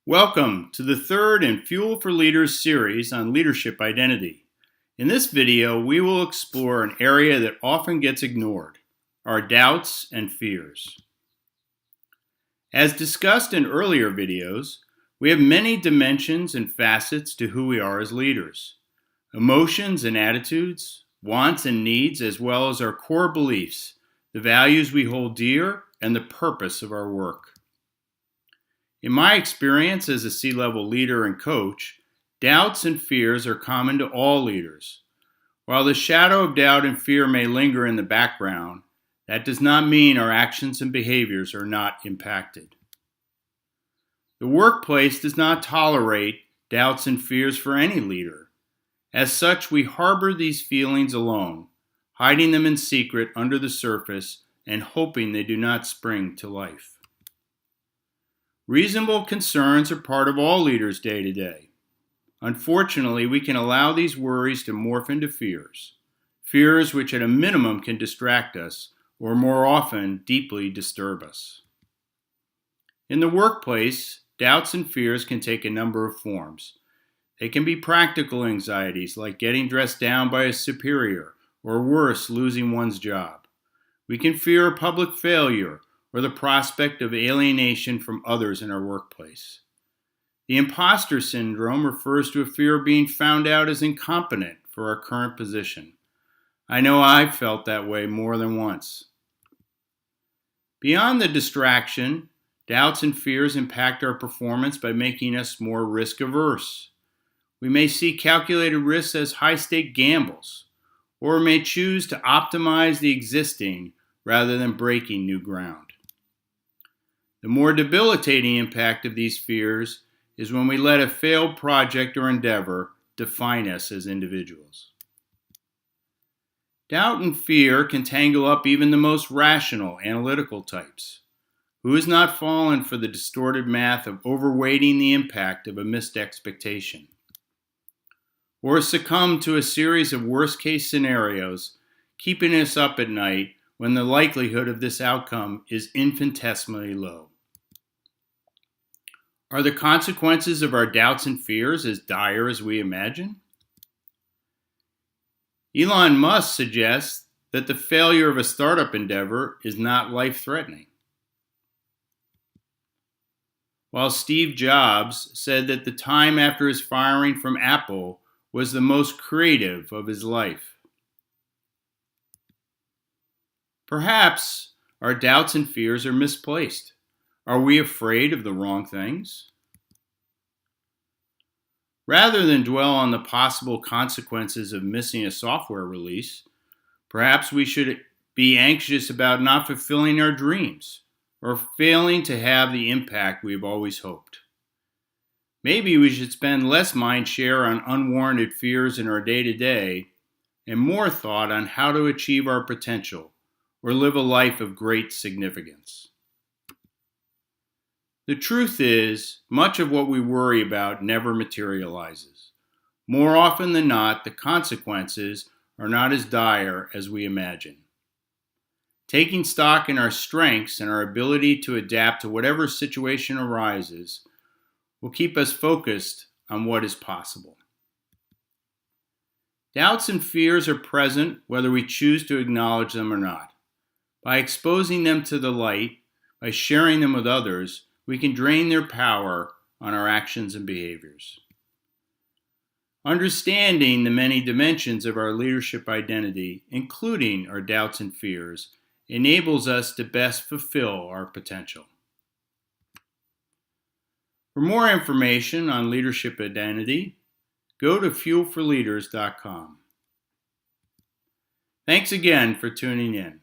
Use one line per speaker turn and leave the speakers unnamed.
Welcome to the third in Fuel for Leaders series on leadership identity. In this video, we will explore an area that often gets ignored, our doubts and fears. As discussed in earlier videos, we have many dimensions and facets to who we are as leaders. Emotions and attitudes, wants and needs, as well as our core beliefs, the values we hold dear, and the purpose of our work. In my experience as a C-level leader and coach, doubts and fears are common to all leaders. While the shadow of doubt and fear may linger in the background, that does not mean our actions and behaviors are not impacted. The workplace does not tolerate doubts and fears for any leader. As such, we harbor these feelings alone, hiding them in secret under the surface and hoping they do not spring to life. Reasonable concerns are part of all leaders' day-to-day. Unfortunately, we can allow these worries to morph into fears which at a minimum can distract us, or more often, deeply disturb us. In the workplace, doubts and fears can take a number of forms. They can be practical anxieties like getting dressed down by a superior, or worse, losing one's job. We can fear a public failure, or the prospect of alienation from others in our workplace. The imposter syndrome refers to a fear of being found out as incompetent for our current position. I know I've felt that way more than once. Beyond the distraction, doubts and fears impact our performance by making us more risk-averse. We may see calculated risks as high-stake gambles, or may choose to optimize the existing rather than breaking new ground. The more debilitating impact of these fears is when we let a failed project or endeavor define us as individuals. Doubt and fear can tangle up even the most rational, analytical types. Who has not fallen for the distorted math of overweighting the impact of a missed expectation? Or succumbed to a series of worst-case scenarios, keeping us up at night when the likelihood of this outcome is infinitesimally low. Are the consequences of our doubts and fears as dire as we imagine? Elon Musk suggests that the failure of a startup endeavor is not life-threatening, while Steve Jobs said that the time after his firing from Apple was the most creative of his life. Perhaps our doubts and fears are misplaced. Are we afraid of the wrong things? Rather than dwell on the possible consequences of missing a software release, perhaps we should be anxious about not fulfilling our dreams or failing to have the impact we've always hoped. Maybe we should spend less mind share on unwarranted fears in our day-to-day and more thought on how to achieve our potential or live a life of great significance. The truth is, much of what we worry about never materializes. More often than not, the consequences are not as dire as we imagine. Taking stock in our strengths and our ability to adapt to whatever situation arises will keep us focused on what is possible. Doubts and fears are present whether we choose to acknowledge them or not. By exposing them to the light, by sharing them with others, we can drain their power on our actions and behaviors. Understanding the many dimensions of our leadership identity, including our doubts and fears, enables us to best fulfill our potential. For more information on leadership identity, go to fuelforleaders.com. Thanks again for tuning in.